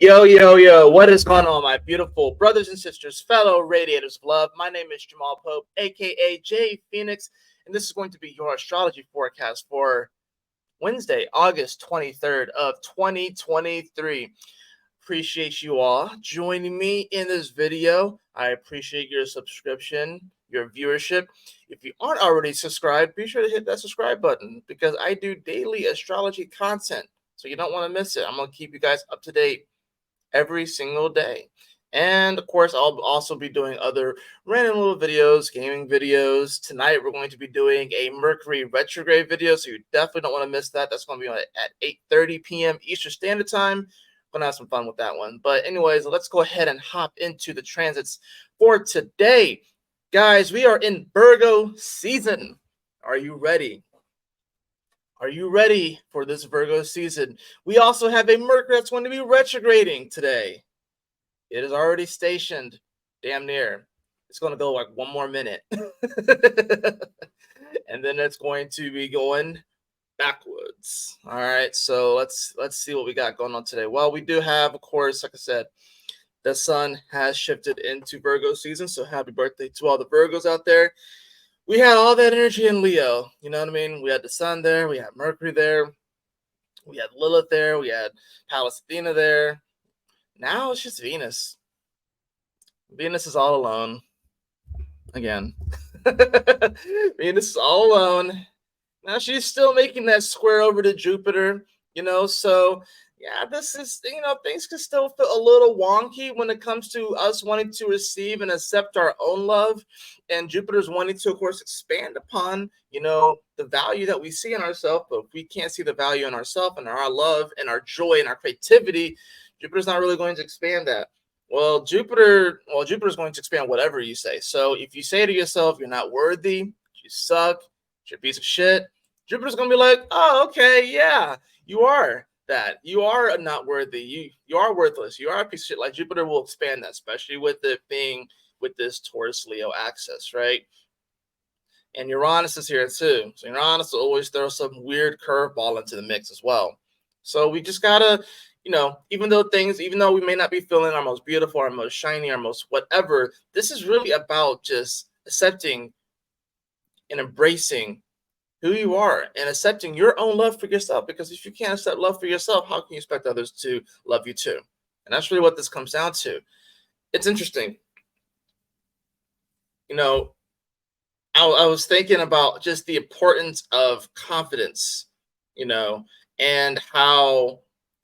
Yo, yo, yo, what is going on, my beautiful brothers and sisters, fellow radiators of love? My name is Jamal Pope, aka J Phoenix, and this is going to be your astrology forecast for Wednesday, August 23rd of 2023. Appreciate you all joining me in this video. I appreciate your subscription, your viewership. If you aren't already subscribed, be sure to hit that subscribe button because I do daily astrology content, so you don't want to miss it. I'm going to keep you guys up to date every single day. And of course, I'll also be doing other random little videos, gaming videos. Tonight, we're going to be doing a Mercury retrograde video, so you definitely don't want to miss that. That's going to be at 8:30 p.m. Eastern Standard Time. We're going to have some fun with that one. But anyways, let's go ahead and hop into the transits for today. Guys, we are in Virgo season. Are you ready? Are you ready for this Virgo season? We also have a Mercury that's going to be retrograding today. It is already stationed, damn near. It's going to go like one more minute. And then it's going to be going backwards. All right, so let's see what we got going on today. Well, we do have, of course, like I said, the sun has shifted into Virgo season, so happy birthday to all the Virgos out there. We had all that energy in Leo, you know what I mean? We had the sun there, we had Mercury there, we had Lilith there, we had Pallas Athena there. Now it's just Venus. Venus is all alone. Again. Venus is all alone. Now she's still making that square over to Jupiter, so yeah, this is, things can still feel a little wonky when it comes to us wanting to receive and accept our own love. And Jupiter's wanting to, of course, expand upon, the value that we see in ourselves. But if we can't see the value in ourselves and our love and our joy and our creativity, Jupiter's not really going to expand that. Well, Jupiter's going to expand whatever you say. So if you say to yourself, you're not worthy, you suck, you're a piece of shit, Jupiter's going to be like, oh, okay, yeah, you are that. You are not worthy. You are worthless. You are a piece of shit. Like, Jupiter will expand that, especially with it being with this Taurus Leo axis, right? And Uranus is here too. So Uranus will always throw some weird curveball into the mix as well. So we just gotta, even though we may not be feeling our most beautiful, our most shiny, our most whatever, this is really about just accepting and embracing who you are and accepting your own love for yourself. Because if you can't accept love for yourself, how can you expect others to love you too? And that's really what this comes down to. It's interesting. I was thinking about just the importance of confidence, and how,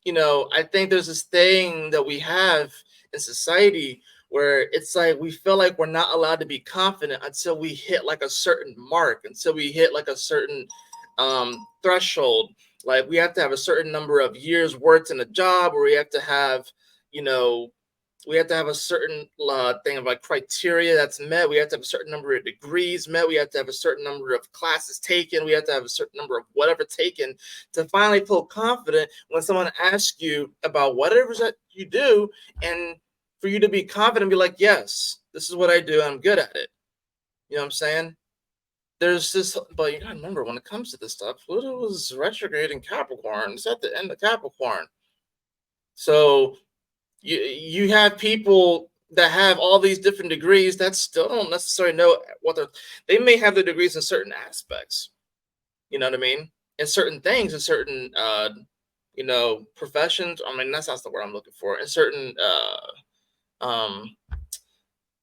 I think there's this thing that we have in society where it's like we feel like we're not allowed to be confident until we hit like a certain mark, until we hit like a certain threshold. Like, we have to have a certain number of years worked in a job, or we have to have a certain thing of like criteria that's met. We have to have a certain number of degrees met. We have to have a certain number of classes taken. We have to have a certain number of whatever taken to finally feel confident when someone asks you about whatever that you do, and for you to be confident and be like, yes, this is what I do. I'm good at it. You know what I'm saying? There's this, but you gotta remember, when it comes to this stuff, Pluto was retrograde in Capricorn. It's at the end of Capricorn. So you have people that have all these different degrees that still don't necessarily know they may have the degrees in certain aspects, you know what I mean, in certain things, in certain professions. I mean, that's not the word I'm looking for. In certain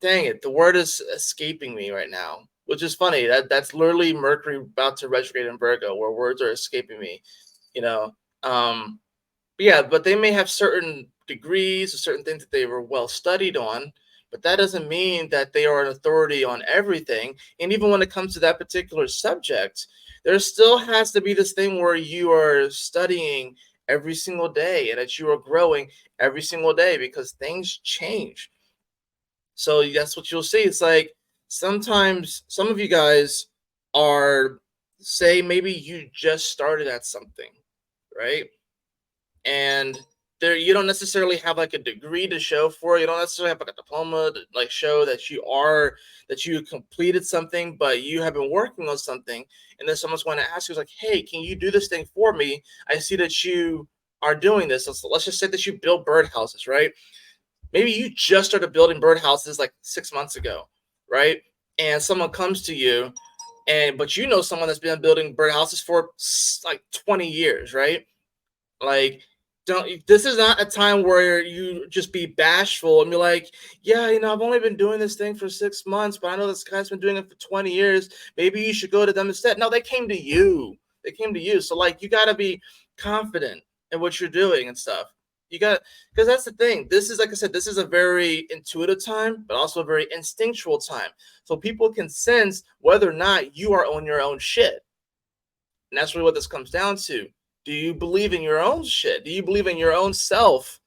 dang it, the word is escaping me right now, which is funny. That's literally Mercury about to retrograde in Virgo, where words are escaping me, but they may have certain degrees or certain things that they were well studied on, but that doesn't mean that they are an authority on everything. And even when it comes to that particular subject, there still has to be this thing where you are studying every single day and that you are growing every single day, because things change. So that's what you'll see. It's like sometimes some of you guys are, say, maybe you just started at something, right? And there, you don't necessarily have like a degree to show for it. You don't necessarily have like a diploma to like show that you completed something, but you have been working on something. And then someone's going to ask you, like, hey, can you do this thing for me? I see that you are doing this, let's just say that you build birdhouses, right? Maybe you just started building birdhouses like 6 months ago, right? And someone comes to you, but you know someone that's been building birdhouses for like 20 years, right? Like, don't this is not a time where you just be bashful and be like, yeah, I've only been doing this thing for 6 months, but I know this guy's been doing it for 20 years. Maybe you should go to them instead. No, they came to you. They came to you. So like you gotta be confident in what you're doing and stuff. You got because that's the thing. This is like I said, this is a very intuitive time, but also a very instinctual time. So people can sense whether or not you are on your own shit. And that's really what this comes down to. Do you believe in your own shit? Do you believe in your own self?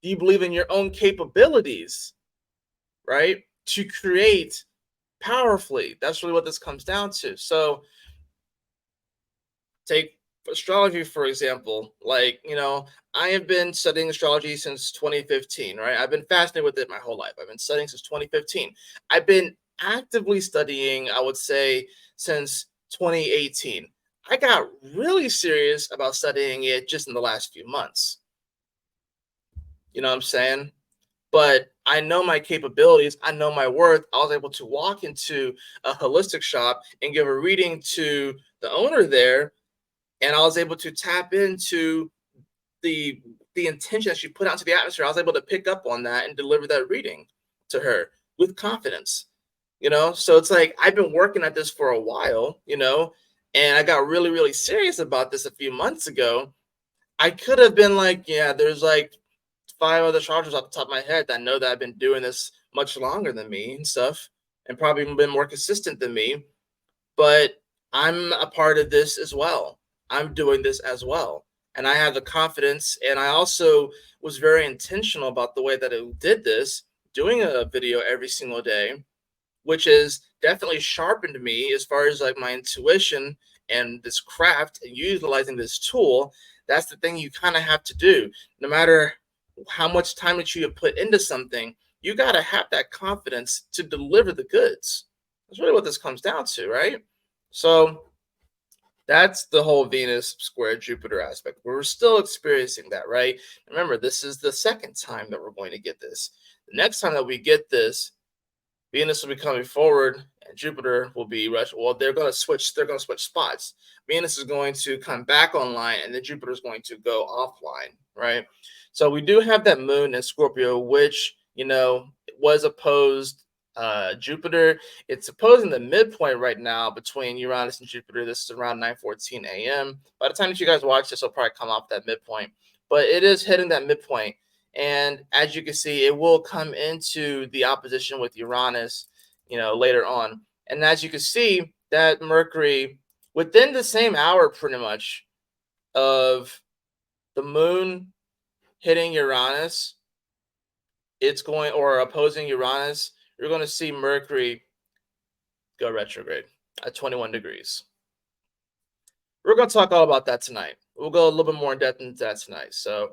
Do you believe in your own capabilities, right? To create powerfully. That's really what this comes down to. So take astrology, for example. Like, I have been studying astrology since 2015, right? I've been fascinated with it my whole life. I've been studying since 2015. I've been actively studying, I would say, since 2018. I got really serious about studying it just in the last few months. You know what I'm saying? But I know my capabilities. I know my worth. I was able to walk into a holistic shop and give a reading to the owner there, and I was able to tap into the intention that she put out into the atmosphere. I was able to pick up on that and deliver that reading to her with confidence. So it's like I've been working at this for a while, and I got really, really serious about this a few months ago. I could have been like, yeah, there's like 5 other chargers off the top of my head that know that I've been doing this much longer than me and stuff, and probably been more consistent than me. But I'm a part of this as well. I'm doing this as well. And I have the confidence. And I also was very intentional about the way that I did this, doing a video every single day, which has definitely sharpened me as far as like my intuition and this craft and utilizing this tool. That's the thing you kind of have to do. No matter how much time that you have put into something, you got to have that confidence to deliver the goods. That's really what this comes down to, right? So that's the whole Venus square Jupiter aspect. We're still experiencing that, right? Remember, this is the second time that we're going to get this. The next time that we get this, Venus will be coming forward, and Jupiter will be well. They're going to switch. They're going to switch spots. Venus is going to come back online, and then Jupiter is going to go offline, right? So we do have that moon in Scorpio, which was opposed Jupiter. It's opposing the midpoint right now between Uranus and Jupiter. This is around 9:14 a.m. By the time that you guys watch this, it'll probably come off that midpoint, but it is hitting that midpoint. And as you can see, it will come into the opposition with Uranus, later on. And as you can see, that Mercury, within the same hour, pretty much, of the moon hitting Uranus, it's going, or opposing Uranus, you're going to see Mercury go retrograde at 21 degrees. We're going to talk all about that tonight. We'll go a little bit more in depth into that tonight. So,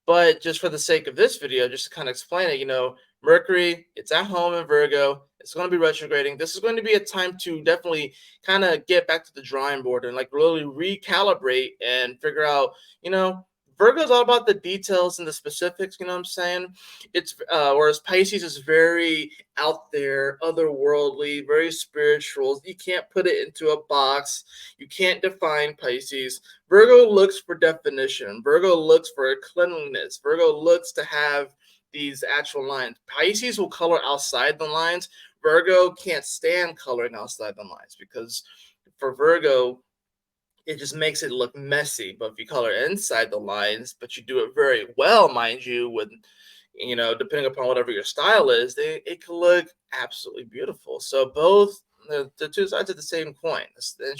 but just for the sake of this video, just to kind of explain it, Mercury, it's at home in Virgo. It's going to be retrograding. This is going to be a time to definitely kind of get back to the drawing board and like really recalibrate and figure out, Virgo's all about the details and the specifics, you know what I'm saying? It's whereas Pisces is very out there, otherworldly, very spiritual. You can't put it into a box. You can't define Pisces. Virgo looks for definition. Virgo looks for cleanliness. Virgo looks to have these actual lines. Pisces will color outside the lines. Virgo can't stand coloring outside the lines because for Virgo, it just makes it look messy. But if you color inside the lines, but you do it very well, mind you, with depending upon whatever your style is, it can look absolutely beautiful. So both the two sides of the same coin. That's the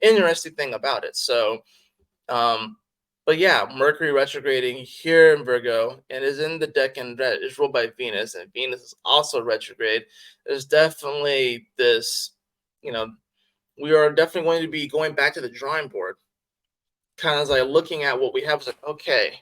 interesting thing about it. So, but yeah, Mercury retrograding here in Virgo and is in the decan. Is ruled by Venus, and Venus is also retrograde. There's definitely this, we are definitely going to be going back to the drawing board, kind of like looking at what we have. Like, okay,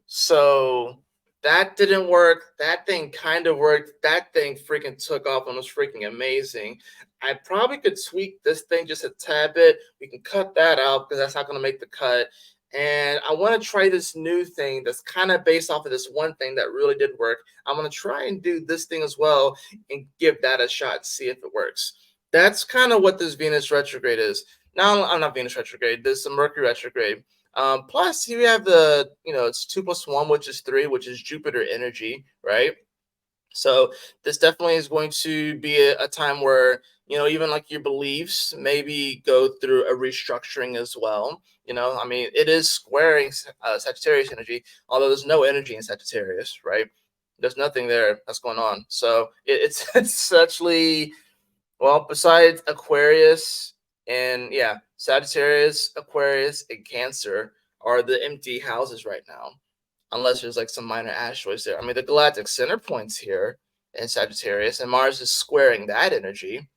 so that didn't work. That thing kind of worked. That thing freaking took off and was freaking amazing. I probably could tweak this thing just a tad bit. We can cut that out because that's not going to make the cut. And I want to try this new thing that's kind of based off of this one thing that really did work. I'm going to try and do this thing as well and give that a shot, see if it works. That's kind of what this Venus retrograde is. Now, I'm not Venus retrograde. This is a Mercury retrograde. Plus, you have it's 2 + 1, which is 3, which is Jupiter energy, right? So this definitely is going to be a time where, even like your beliefs maybe go through a restructuring as well. I mean, it is squaring Sagittarius energy, although there's no energy in Sagittarius, right? There's nothing there that's going on. So it's it's actually, well, besides Aquarius and yeah, Sagittarius, Aquarius, and Cancer are the empty houses right now, unless there's like some minor asteroids there. I mean, the galactic center points here in Sagittarius, and Mars is squaring that energy.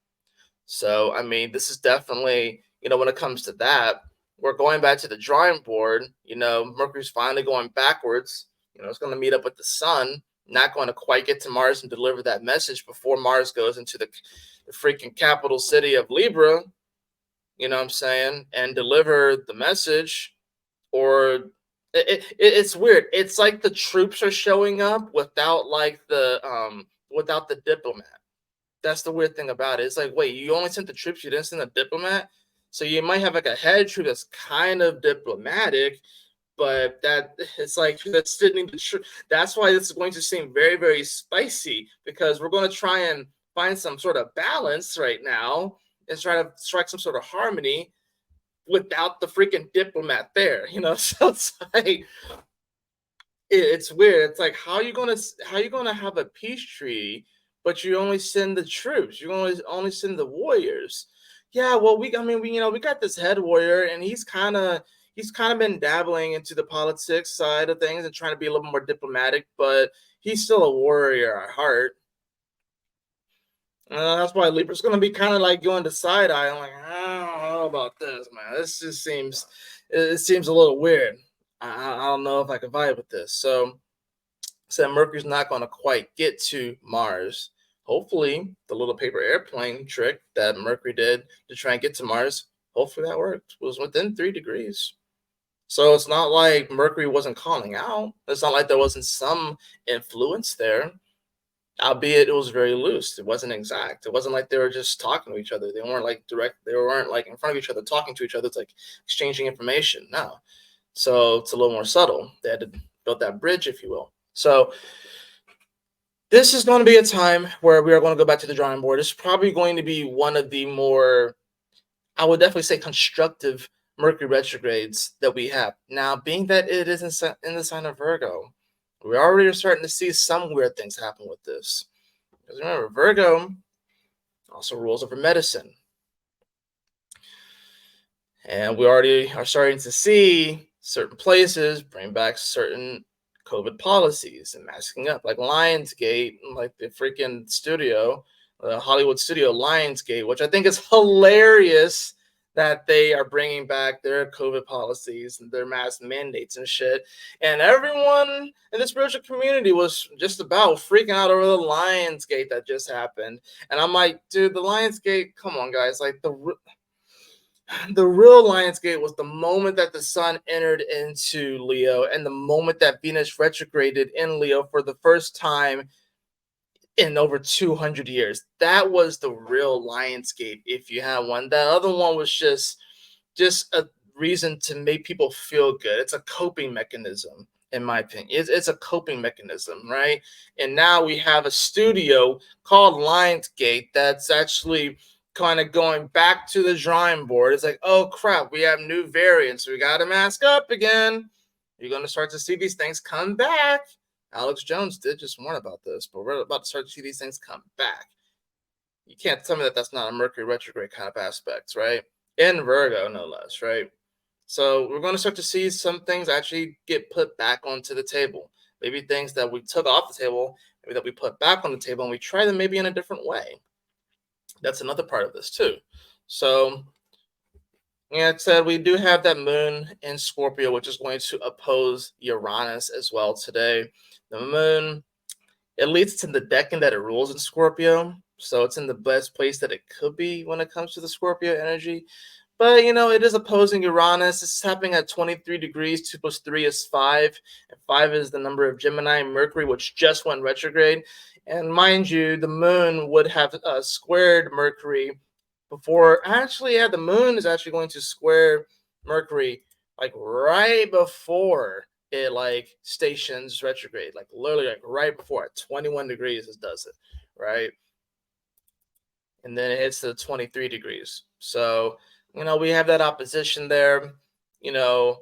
So, I mean, this is definitely, when it comes to that, we're going back to the drawing board. Mercury's finally going backwards. It's going to meet up with the sun, not going to quite get to Mars and deliver that message before Mars goes into the freaking capital city of Libra, you know what I'm saying, and deliver the message. Or it's weird. It's like the troops are showing up without the diplomat. That's the weird thing about it. It's like, wait, you only sent the troops, you didn't send a diplomat. So you might have like a head troop that's kind of diplomatic, but that it's like that's sending the troop. That's why this is going to seem very, very spicy, because we're going to try and find some sort of balance right now and try to strike some sort of harmony without the freaking diplomat there. So it's like it's weird. It's like, how are you gonna have a peace treaty, but you only send the troops, you only send the warriors. Yeah, well, we got this head warrior, and he's kind of been dabbling into the politics side of things and trying to be a little more diplomatic, but he's still a warrior at heart. That's why Libra's going to be kind of like going to side eye. I'm like, I don't know about this, man. This just seems a little weird. I don't know if I can vibe with this. So Mercury's not going to quite get to Mars. Hopefully, the little paper airplane trick that Mercury did to try and get to Mars, hopefully that worked. It was within 3 degrees. So it's not like Mercury wasn't calling out. It's not like there wasn't some influence there, albeit it was very loose. It wasn't exact. It wasn't like they were just talking to each other. They weren't like direct. They weren't like in front of each other talking to each other. It's like exchanging information. No. So it's a little more subtle. They had to build that bridge, if you will. So this is going to be a time where we are going to go back to the drawing board. It's probably going to be one of the more, I would definitely say, constructive Mercury retrogrades that we have. Now, being that it is in the sign of Virgo, we already are starting to see some weird things happen with this. Because remember, Virgo also rules over medicine. And we already are starting to see certain places bring back certain COVID policies and masking up, like Lionsgate, like the freaking studio, the Hollywood studio Lionsgate, which I think is hilarious that they are bringing back their COVID policies and their mask mandates and shit. And everyone in the spiritual community was just about freaking out over the Lionsgate that just happened. And I'm like, dude, the Lionsgate, come on, guys. Like, the real Lionsgate was the moment that the sun entered into Leo and the moment that Venus retrograded in Leo for the first time in over 200 years. That was the real Lionsgate, if you had one. That other one was just a reason to make people feel good. It's a coping mechanism, in my opinion. It's a coping mechanism, right? And now we have a studio called Lionsgate that's actually kind of going back to the drawing board. It's like, oh crap, we have new variants. We got to mask up again. You're going to start to see these things come back. Alex Jones did just warn about this, but we're about to start to see these things come back. You can't tell me that that's not a Mercury retrograde kind of aspects, right? In Virgo, no less, right? So we're going to start to see some things actually get put back onto the table. Maybe things that we took off the table, maybe that we put back on the table, and we try them maybe in a different way. That's another part of this too. So, yeah, it said we do have that moon in Scorpio, which is going to oppose Uranus as well today. The moon, at least it's in the decan that it rules in Scorpio. So it's in the best place that it could be when it comes to the Scorpio energy. But it is opposing Uranus. This is happening at 23 degrees. 2 plus 3 is 5. And 5 is the number of Gemini. Mercury, which just went retrograde. And mind you, the moon would have squared Mercury before. Actually, yeah, the moon is actually going to square Mercury like right before it like stations retrograde. Like literally like right before at 21 degrees it does it, right? And then it hits the 23 degrees. So, we have that opposition there. You know,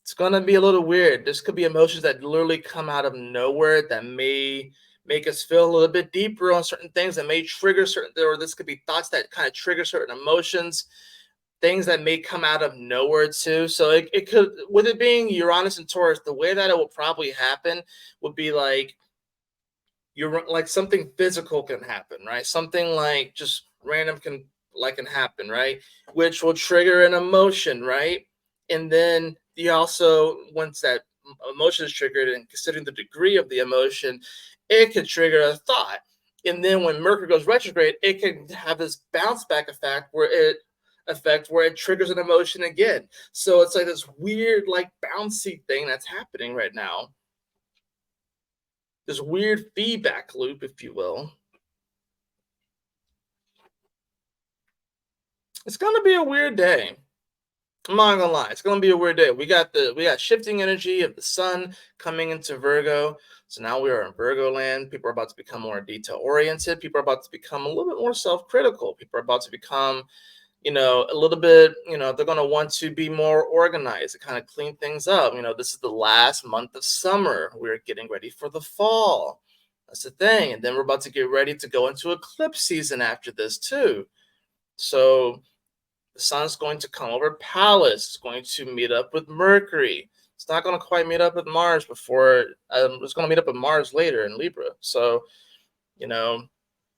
it's going to be a little weird. This could be emotions that literally come out of nowhere that may make us feel a little bit deeper on certain things that may trigger certain, or this could be thoughts that kind of trigger certain emotions, things that may come out of nowhere too. So it could, with it being Uranus and Taurus, the way that it will probably happen would be like, you're like something physical can happen, right? Something like just random can happen, right? Which will trigger an emotion, right? And then you also, once that emotion is triggered and considering the degree of the emotion, it could trigger a thought. And then when Mercury goes retrograde, it can have this bounce back effect where it triggers an emotion again. So it's like this weird, like bouncy thing that's happening right now, this weird feedback loop, if you will. It's gonna be a weird day. I'm not gonna lie, it's gonna be a weird day. We got shifting energy of the sun coming into Virgo. So now we are in Virgo land. People are about to become more detail oriented. People are about to become a little bit more self-critical. People are about to become, a little bit, they're going to want to be more organized and kind of clean things up. This is the last month of summer. We're getting ready for the fall. That's the thing. And then we're about to get ready to go into eclipse season after this, too. So the sun's going to come over Pallas. It's going to meet up with Mercury. It's not going to quite meet up with Mars before. It's going to meet up with Mars later in Libra. So, you know,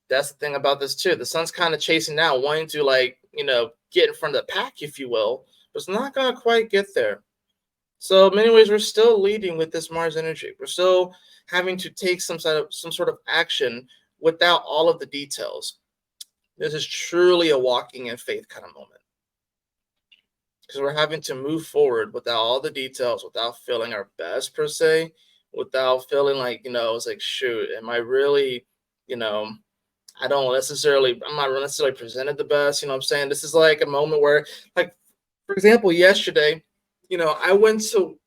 that's the thing about this too. The sun's kind of chasing now, wanting to get in front of the pack, if you will, but it's not going to quite get there. So in many ways, we're still leading with this Mars energy. We're still having to take some sort of action without all of the details. This is truly a walking in faith kind of moment, because we're having to move forward without all the details, without feeling our best per se, without feeling like, it's like, shoot, am I really, I'm not necessarily presented the best. You know what I'm saying? This is like a moment where, like, for example, yesterday, I went to,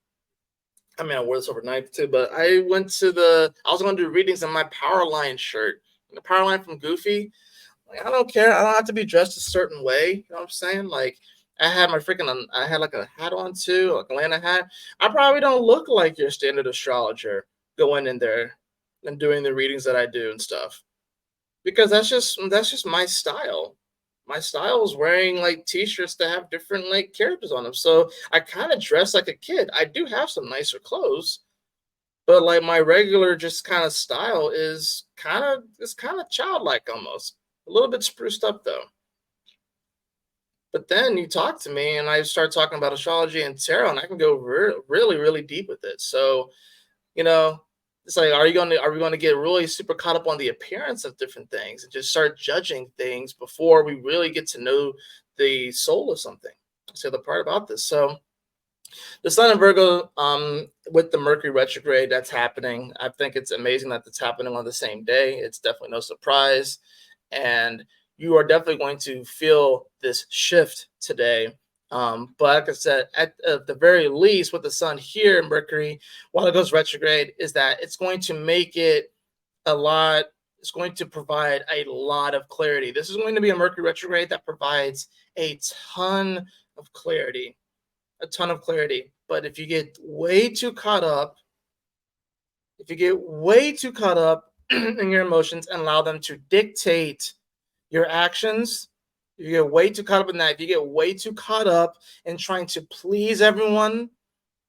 I wore this overnight too, but I was going to do readings in my Power Line shirt, the Power Line from Goofy. Like, I don't care. I don't have to be dressed a certain way. You know what I'm saying? Like, I had like a hat on too, like a Atlanta hat. I probably don't look like your standard astrologer going in there and doing the readings that I do and stuff, because that's just my style. My style is wearing like t-shirts that have different like characters on them. So I kind of dress like a kid. I do have some nicer clothes, but like my regular just kind of style is kind of childlike almost. A little bit spruced up though. But then you talk to me and I start talking about astrology and tarot, and I can go really, really deep with it. So, you know, it's like, are we going to get really super caught up on the appearance of different things and just start judging things before we really get to know the soul of something? So the part about this. So the Sun in Virgo, with the Mercury retrograde that's happening, I think it's amazing that it's happening on the same day. It's definitely no surprise, and you are definitely going to feel this shift today. But like I said, at the very least, with the Sun here, Mercury, while it goes retrograde, is that it's going to make it a lot. It's going to provide a lot of clarity. This is going to be a Mercury retrograde that provides a ton of clarity, a ton of clarity. But if you get way too caught up, in your emotions and allow them to dictate your actions, if you get way too caught up in that, if you get way too caught up in trying to please everyone,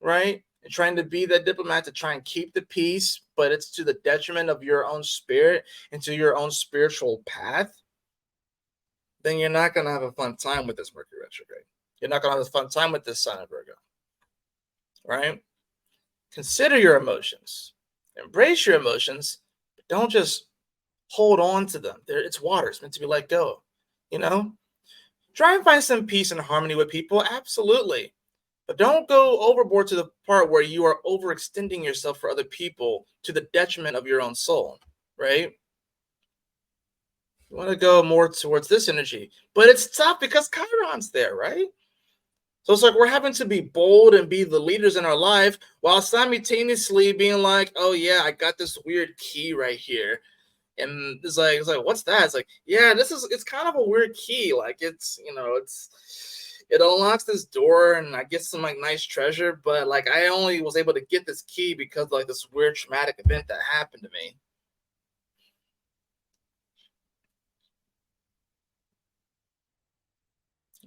right? And trying to be that diplomat to try and keep the peace, but it's to the detriment of your own spirit and to your own spiritual path, then you're not going to have a fun time with this Mercury retrograde. You're not going to have a fun time with this Sun in Virgo, right? Consider your emotions. Embrace your emotions, but don't just hold on to them. It's water. It's meant to be let go, you know? Try and find some peace and harmony with people, absolutely. But don't go overboard to the part where you are overextending yourself for other people to the detriment of your own soul, right? You want to go more towards this energy. But it's tough because Chiron's there, right? So it's like we're having to be bold and be the leaders in our life while simultaneously being like, oh yeah, I got this weird key right here. And it's like, what's that? It's like, yeah, it's kind of a weird key. Like it unlocks this door and I get some like nice treasure, but like I only was able to get this key because like this weird traumatic event that happened to me.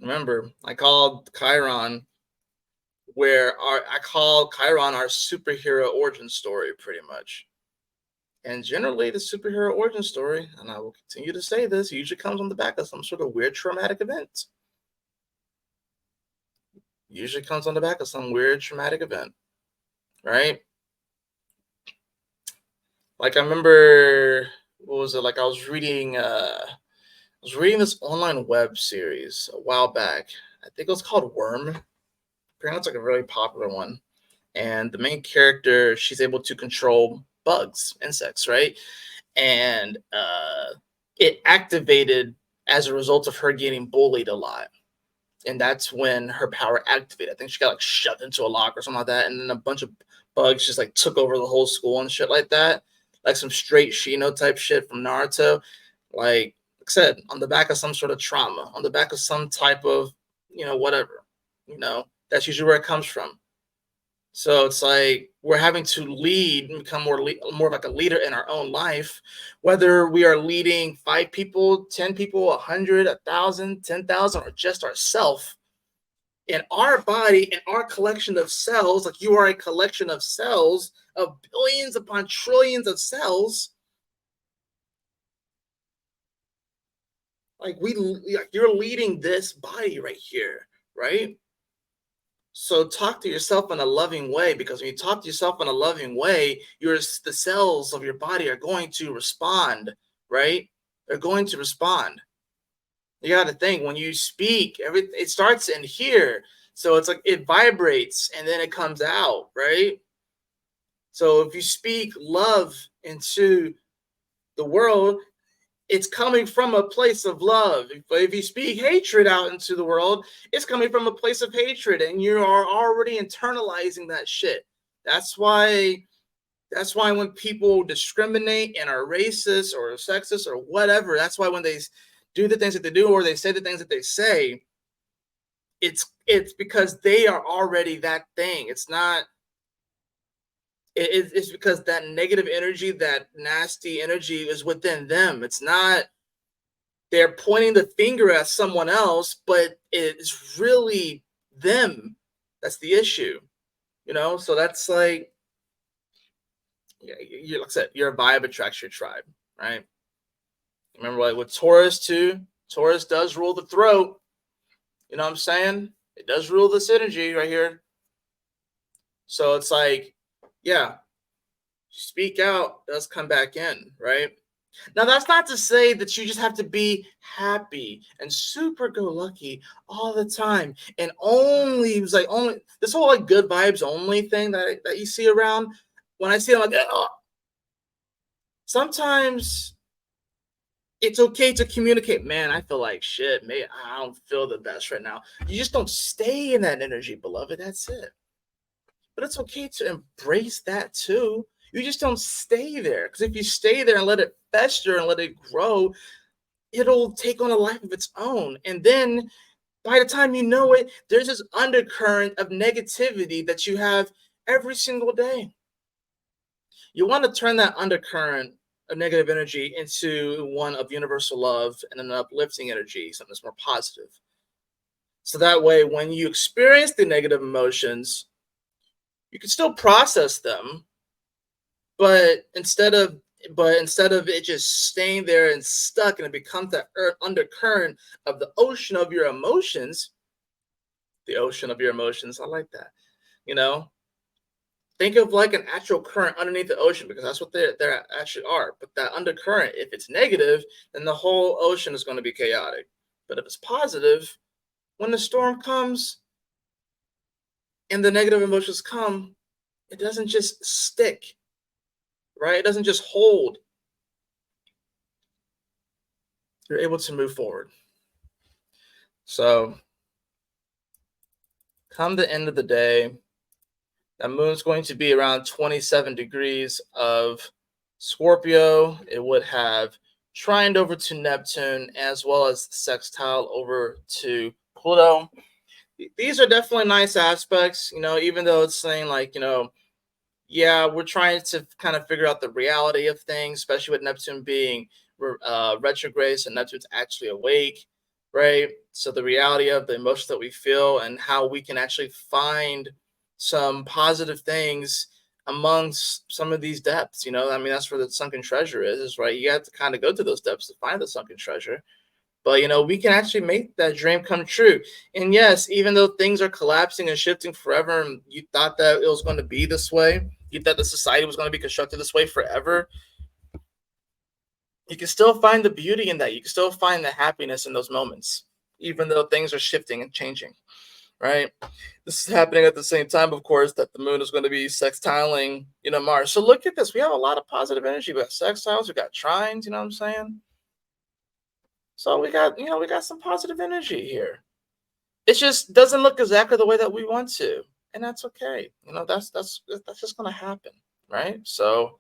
Remember, I call Chiron our superhero origin story, pretty much. And generally, the superhero origin story, and I will continue to say this, usually comes on the back of some sort of weird traumatic event. Usually comes on the back of some weird traumatic event, right? Like I remember, what was it? Like I was reading this online web series a while back. I think it was called Worm. Apparently, it's like a really popular one. And the main character, she's able to control bugs, insects, right? And it activated as a result of her getting bullied a lot. And that's when her power activated. I think she got like shoved into a lock or something like that, and then a bunch of bugs just like took over the whole school and shit like that, like some straight Shino type shit from Naruto. Like I said, on the back of some sort of trauma, on the back of some type of whatever, that's usually where it comes from. So it's like we're having to lead and become more like a leader in our own life, whether we are leading 5 people, 10 people, 100, 1,000, 10,000, or just ourselves. In our body, in our collection of cells, like you are a collection of cells of billions upon trillions of cells. Like you're leading this body right here, right? So talk to yourself in a loving way, because when you talk to yourself in a loving way, the cells of your body are going to respond, right? They're going to respond. You got to think when you speak, it starts in here. So it's like it vibrates and then it comes out, right? So if you speak love into the world, it's coming from a place of love. If you speak hatred out into the world, it's coming from a place of hatred, and you are already internalizing that shit. That's why when people discriminate and are racist or sexist or whatever, that's why when they do the things that they do or they say the things that they say, it's because they are already that thing. It's not. It's because that negative energy, that nasty energy is within them. It's not they're pointing the finger at someone else, but it's really them. That's the issue, So that's like, yeah, like I said, your vibe attracts your tribe, right? Remember, like with Taurus too. Taurus does rule the throat. You know what I'm saying? It does rule this energy right here. So it's like, yeah, speak out does come back in, right? Now, that's not to say that you just have to be happy and super go lucky all the time. And only this whole like good vibes only thing that you see around. When I see it, I'm like, oh. Sometimes it's okay to communicate. Man, I feel like shit. Man, I don't feel the best right now. You just don't stay in that energy, beloved. That's it. But it's okay to embrace that too. You just don't stay there. Because if you stay there and let it fester and let it grow, it'll take on a life of its own. And then by the time you know it, there's this undercurrent of negativity that you have every single day. You want to turn that undercurrent of negative energy into one of universal love and an uplifting energy, something that's more positive. So that way, when you experience the negative emotions, you can still process them, but instead of it just staying there and stuck and it becomes that undercurrent of the ocean of your emotions, I like that. Think of like an actual current underneath the ocean, because that's what they actually are. But that undercurrent, if it's negative, then the whole ocean is going to be chaotic. But if it's positive, when the storm comes and the negative emotions come, it doesn't just stick, right? It doesn't just hold. You're able to move forward. So, come the end of the day, that moon's going to be around 27 degrees of Scorpio. It would have trined over to Neptune as well as sextile over to Pluto. These are definitely nice aspects, even though it's saying like, yeah, we're trying to kind of figure out the reality of things, especially with Neptune being retrograde, and Neptune's actually awake, right? So the reality of the emotions that we feel and how we can actually find some positive things amongst some of these depths. I mean, that's where the sunken treasure is right? You have to kind of go to those depths to find the sunken treasure. But we can actually make that dream come true. And yes, even though things are collapsing and shifting forever, and you thought that it was going to be this way, you thought the society was going to be constructed this way forever, you can still find the beauty in that. You can still find the happiness in those moments, even though things are shifting and changing, right? This is happening at the same time, of course, that the moon is going to be sextiling, Mars. So look at this. We have a lot of positive energy. We got sextiles, we got trines, you know what I'm saying? So we got some positive energy here. It just doesn't look exactly the way that we want to, and that's okay. That's just gonna happen, right? So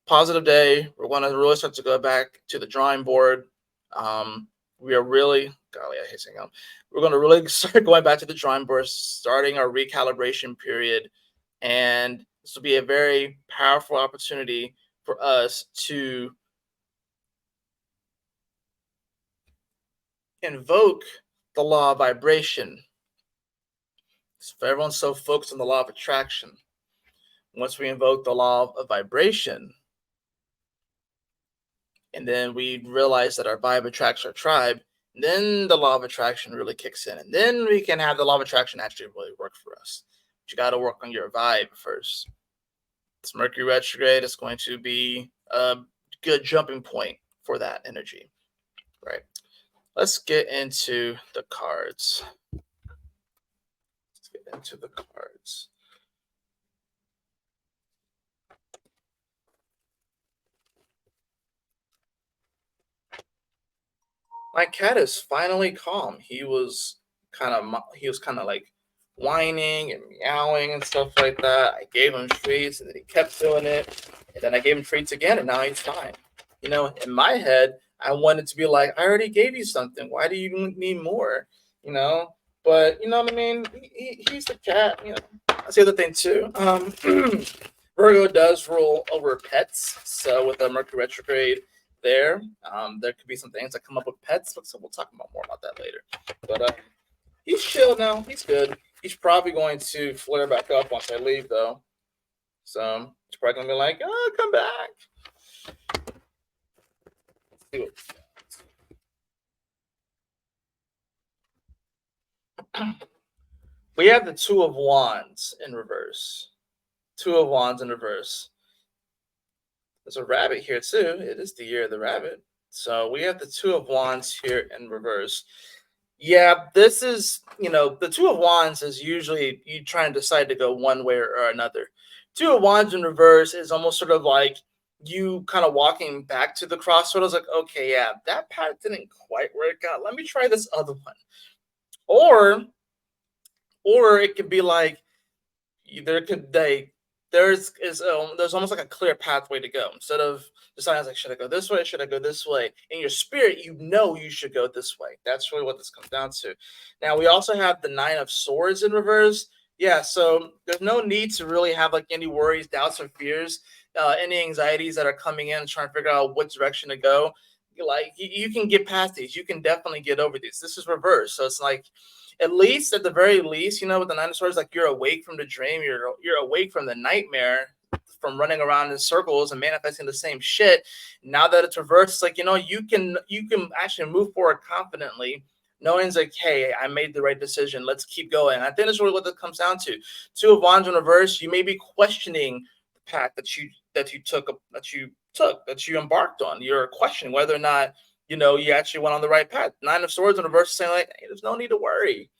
positive day. We're gonna really start to go back to the drawing board. We are really, golly, I hate saying we're gonna really start going back to the drawing board, starting our recalibration period, and this will be a very powerful opportunity for us to invoke the law of vibration. So everyone's so focused on the law of attraction. Once we invoke the law of vibration, and then we realize that our vibe attracts our tribe, then the law of attraction really kicks in. And then we can have the law of attraction actually really work for us. But you got to work on your vibe first. It's Mercury retrograde. It's going to be a good jumping point for that energy, right? Let's get into the cards. Into the cards. My cat is finally calm. He was kind of like whining and meowing and stuff like that. I gave him treats and then he kept doing it. And then I gave him treats again and now he's fine. In my head, I wanted to be like, I already gave you something. Why do you need more? You know, but you know what I mean? He's the cat. That's the other thing too. Virgo does rule over pets. So with the Mercury retrograde, there could be some things that come up with pets, so we'll talk about more about that later. But he's chill now. He's good. He's probably going to flare back up once I leave, though. So he's probably gonna be like, "Oh, come back." Let's see what we have. The Two of Wands in reverse. Two of Wands in reverse. There's a rabbit here too. It is the year of the rabbit. So we have the Two of Wands here in reverse. Yeah, this is, the Two of Wands is usually you try and decide to go one way or another. Two of Wands in reverse is almost sort of like you kind of walking back to the crossroads, like, okay, yeah, that path didn't quite work out. Let me try this other one. Or it could be like there's almost like a clear pathway to go instead of deciding like, should I go this way, should I go this way? In your spirit, you should go this way. That's really what this comes down to. Now we also have the Nine of Swords in reverse. Yeah, so there's no need to really have like any worries, doubts, or fears, any anxieties that are coming in and trying to figure out what direction to go. Like you can get past these. You can definitely get over these. This is reverse, so it's like at the very least, with the Nine of Swords, like you're awake from the dream, you're awake from the nightmare, from running around in circles and manifesting the same shit. Now that it's reversed, it's like you can actually move forward confidently, knowing it's like, hey, I made the right decision. Let's keep going. I think that's really what it comes down to. Two of Wands in reverse. You may be questioning the path that you embarked on. You're questioning whether or not you actually went on the right path. Nine of Swords in reverse is saying like, hey, there's no need to worry.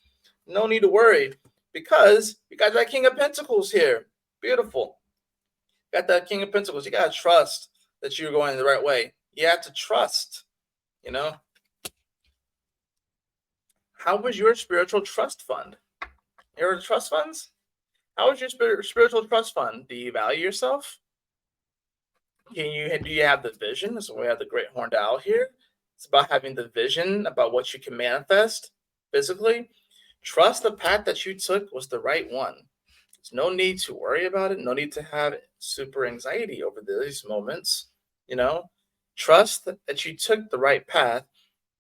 No need to worry because you got that King of Pentacles here. Beautiful. Got that King of Pentacles. You got to trust that you're going the right way. You have to trust, How was your spiritual trust fund? Your trust funds? How is your spiritual trust fund? Do you value yourself? Do you have the vision? So we have the great horned owl here. It's about having the vision about what you can manifest physically. Trust the path that you took was the right one. There's no need to worry about it. No need to have super anxiety over these moments. Trust that you took the right path,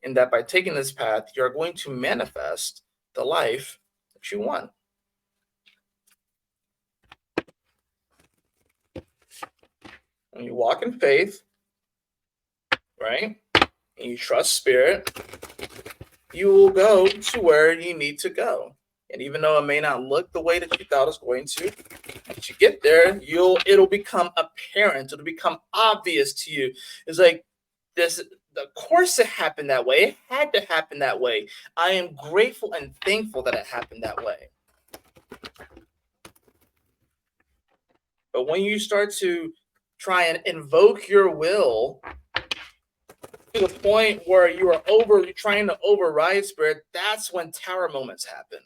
and that by taking this path, you're going to manifest the life that you want. When you walk in faith, right, and you trust spirit, you will go to where you need to go. And even though it may not look the way that you thought it was going to, once you get there, it'll become apparent. It'll become obvious to you. It's like this. Of course, it happened that way. It had to happen that way. I am grateful and thankful that it happened that way. But when you start to try and invoke your will to the point where you're trying to override spirit, that's when tower moments happen.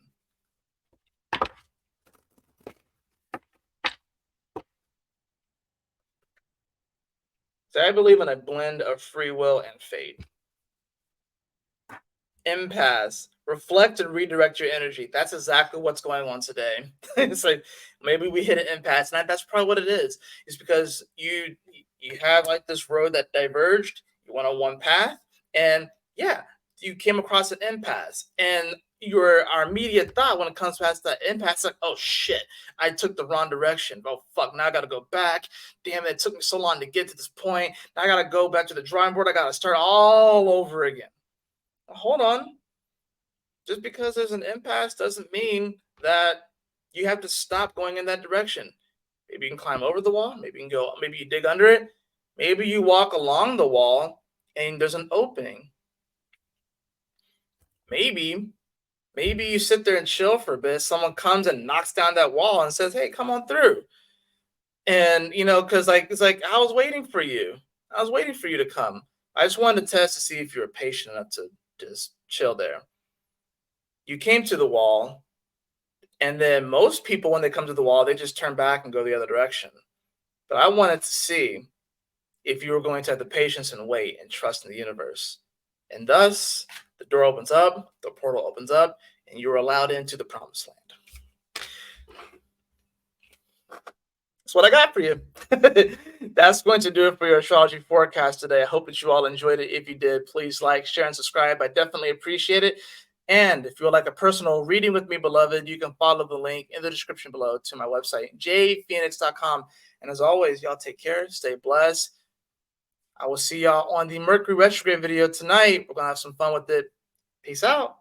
So I believe in a blend of free will and fate. Impasse. Reflect and redirect your energy. That's exactly what's going on today. It's like maybe we hit an impasse, and that's probably what it is. It's because you have like this road that diverged. You went on one path, and you came across an impasse, and our immediate thought when it comes past that impasse, like, oh shit, I took the wrong direction. Oh fuck, now I gotta go back. Damn it took me so long to get to this point. Now I gotta go back to the drawing board. I gotta start all over again. Hold on. Just because there's an impasse doesn't mean that you have to stop going in that direction. Maybe you can climb over the wall. Maybe you dig under it. Maybe you walk along the wall and there's an opening. Maybe you sit there and chill for a bit. Someone comes and knocks down that wall and says, hey, come on through. And, because it's like, I was waiting for you. I was waiting for you to come. I just wanted to test to see if you were patient enough to just chill there. You came to the wall, and then most people, when they come to the wall, they just turn back and go the other direction. But I wanted to see if you were going to have the patience and wait and trust in the universe. And thus, the door opens up, the portal opens up, and you're allowed into the promised land. That's what I got for you. That's going to do it for your astrology forecast today. I hope that you all enjoyed it. If you did, please like, share, and subscribe. I definitely appreciate it. And if you would like a personal reading with me, beloved, you can follow the link in the description below to my website, jphoenix.com. And as always, y'all take care, stay blessed. I will see y'all on the Mercury retrograde video tonight. We're going to have some fun with it. Peace out.